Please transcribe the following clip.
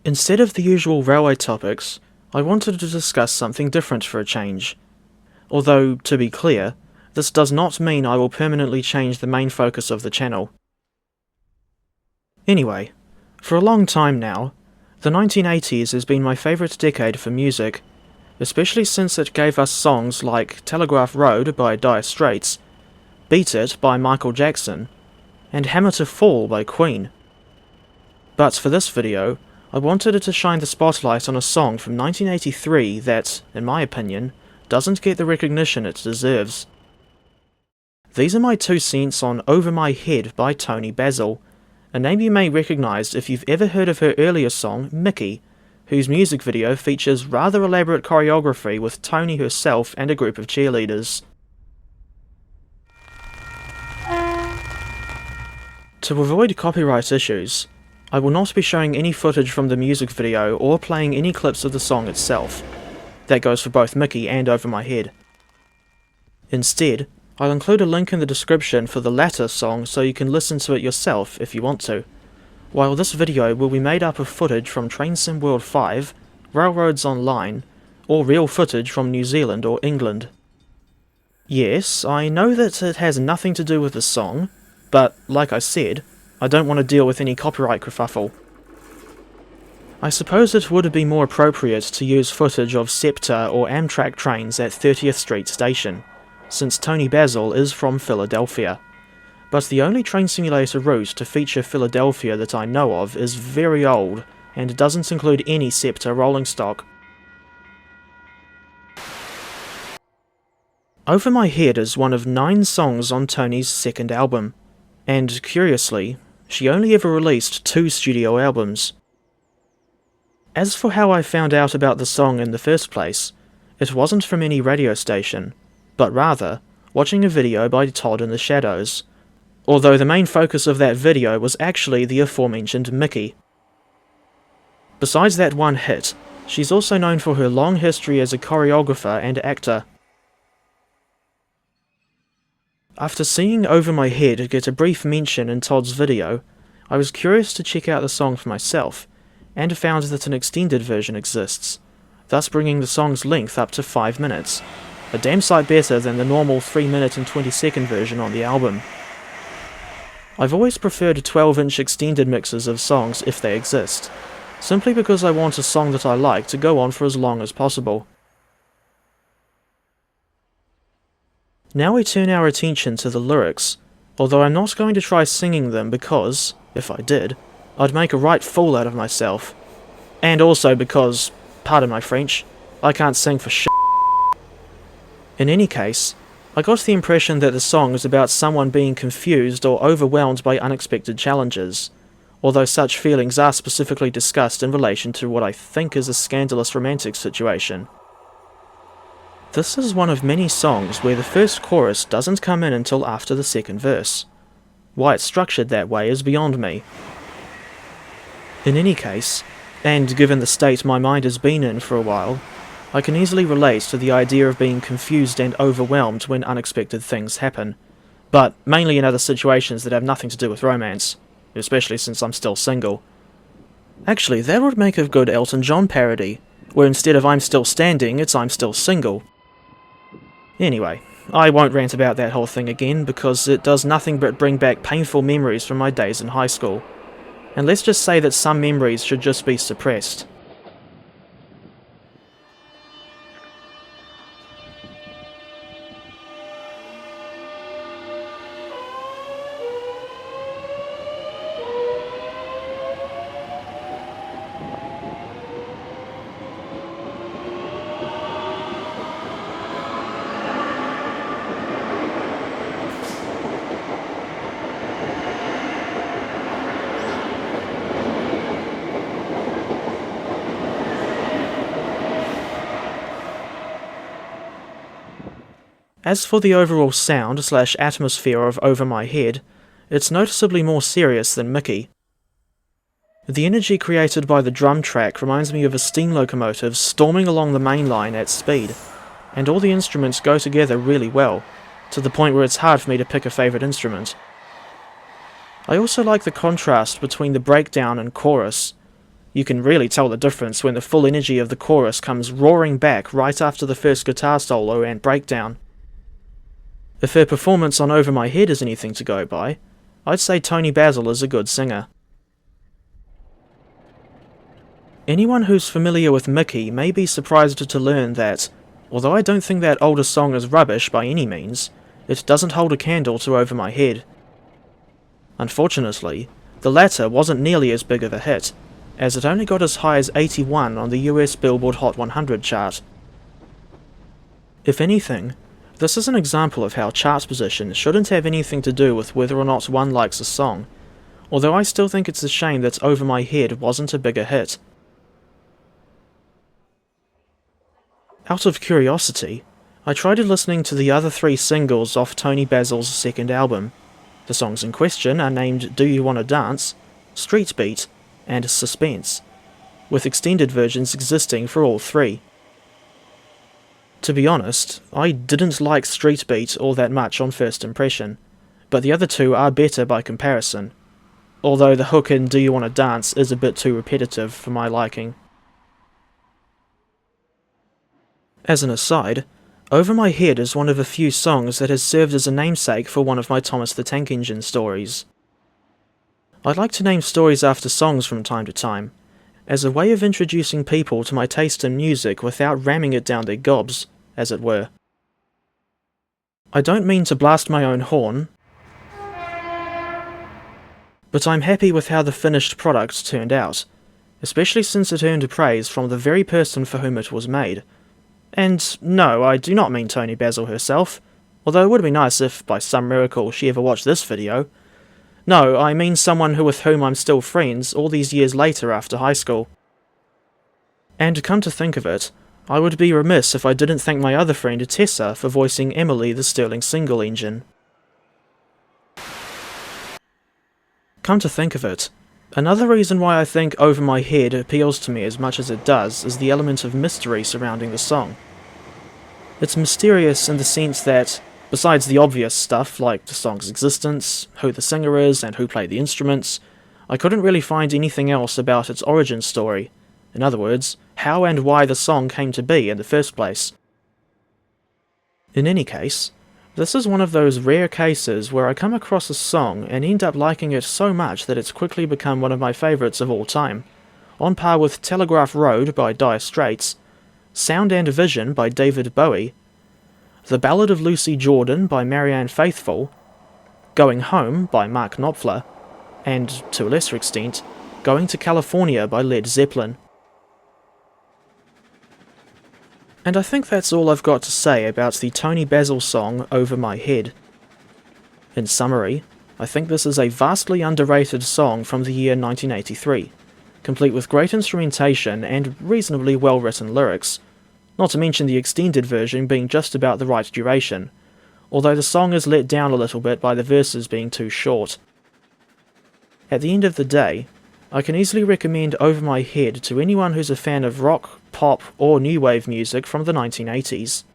Instead of the usual railway topics, I wanted to discuss something different for a change. Although, to be clear, this does not mean I will permanently change the main focus of the channel. Anyway, for a long time now, the 1980s has been my favourite decade for music, especially since it gave us songs like Telegraph Road by Dire Straits, Beat It by Michael Jackson, and Hammer to Fall by Queen. But for this video, I wanted to shine the spotlight on a song from 1983 that, in my opinion, doesn't get the recognition it deserves. These are my 2 cents on Over My Head by Toni Basil, a name you may recognise if you've ever heard of her earlier song, Mickey, whose music video features rather elaborate choreography with Toni herself and a group of cheerleaders. To avoid copyright issues, I will not be showing any footage from the music video or playing any clips of the song itself. That goes for both Mickey and Over My Head. Instead, I'll include a link in the description for the latter song so you can listen to it yourself if you want to, while this video will be made up of footage from Train Sim World 5, Railroads Online, or real footage from New Zealand or England. Yes, I know that it has nothing to do with the song, but like I said, I don't want to deal with any copyright kerfuffle. I suppose it would be more appropriate to use footage of SEPTA or Amtrak trains at 30th Street Station, since Toni Basil is from Philadelphia. But the only train simulator route to feature Philadelphia that I know of is very old, and doesn't include any SEPTA rolling stock. Over My Head is one of 9 songs on Toni's second album, and curiously, she only ever released 2 studio albums. As for how I found out about the song in the first place, it wasn't from any radio station, but rather watching a video by Todd in the Shadows, although the main focus of that video was actually the aforementioned Mickey. Besides that one hit, she's also known for her long history as a choreographer and actor. After seeing Over My Head get a brief mention in Todd's video, I was curious to check out the song for myself, and found that an extended version exists, thus bringing the song's length up to 5 minutes, a damn sight better than the normal 3-minute and 20-second version on the album. I've always preferred 12-inch extended mixes of songs if they exist, simply because I want a song that I like to go on for as long as possible. Now we turn our attention to the lyrics, although I'm not going to try singing them because, if I did, I'd make a right fool out of myself. And also because, pardon my French, I can't sing for shit. In any case, I got the impression that the song is about someone being confused or overwhelmed by unexpected challenges, although such feelings are specifically discussed in relation to what I think is a scandalous romantic situation. This is one of many songs where the first chorus doesn't come in until after the second verse. Why it's structured that way is beyond me. In any case, and given the state my mind has been in for a while, I can easily relate to the idea of being confused and overwhelmed when unexpected things happen, but mainly in other situations that have nothing to do with romance, especially since I'm still single. Actually, that would make a good Elton John parody, where instead of I'm still standing, it's I'm still single. Anyway, I won't rant about that whole thing again because it does nothing but bring back painful memories from my days in high school. And let's just say that some memories should just be suppressed. As for the overall sound/atmosphere of Over My Head, it's noticeably more serious than Mickey. The energy created by the drum track reminds me of a steam locomotive storming along the main line at speed, and all the instruments go together really well, to the point where it's hard for me to pick a favourite instrument. I also like the contrast between the breakdown and chorus. You can really tell the difference when the full energy of the chorus comes roaring back right after the first guitar solo and breakdown. If her performance on Over My Head is anything to go by, I'd say Toni Basil is a good singer. Anyone who's familiar with Mickey may be surprised to learn that, although I don't think that older song is rubbish by any means, it doesn't hold a candle to Over My Head. Unfortunately, the latter wasn't nearly as big of a hit, as it only got as high as 81 on the US Billboard Hot 100 chart. If anything, this is an example of how chart position shouldn't have anything to do with whether or not one likes a song, although I still think it's a shame that Over My Head wasn't a bigger hit. Out of curiosity, I tried listening to the other 3 singles off Toni Basil's second album. The songs in question are named Do You Wanna Dance, Street Beat, and Suspense, with extended versions existing for all 3. To be honest, I didn't like Street Beat all that much on first impression, but the other 2 are better by comparison, although the hook in Do You Wanna Dance is a bit too repetitive for my liking. As an aside, Over My Head is one of a few songs that has served as a namesake for one of my Thomas the Tank Engine stories. I'd like to name stories after songs from time to time, as a way of introducing people to my taste in music without ramming it down their gobs, as it were. I don't mean to blast my own horn, but I'm happy with how the finished product turned out, especially since it earned praise from the very person for whom it was made. And no, I do not mean Toni Basil herself, although it would be nice if, by some miracle, she ever watched this video. No, I mean someone with whom I'm still friends all these years later after high school. And come to think of it, I would be remiss if I didn't thank my other friend Tessa for voicing Emily the Sterling Single Engine. Come to think of it, another reason why I think Over My Head appeals to me as much as it does is the element of mystery surrounding the song. It's mysterious in the sense that, besides the obvious stuff like the song's existence, who the singer is, and who played the instruments, I couldn't really find anything else about its origin story. In other words, how and why the song came to be in the first place. In any case, this is one of those rare cases where I come across a song and end up liking it so much that it's quickly become one of my favourites of all time, on par with Telegraph Road by Dire Straits, Sound and Vision by David Bowie, The Ballad of Lucy Jordan by Marianne Faithfull, Going Home by Mark Knopfler, and, to a lesser extent, Going to California by Led Zeppelin. And I think that's all I've got to say about the Toni Basil song Over My Head. In summary, I think this is a vastly underrated song from the year 1983, complete with great instrumentation and reasonably well-written lyrics, not to mention the extended version being just about the right duration, although the song is let down a little bit by the verses being too short. At the end of the day, I can easily recommend Over My Head to anyone who's a fan of rock, pop, or new wave music from the 1980s.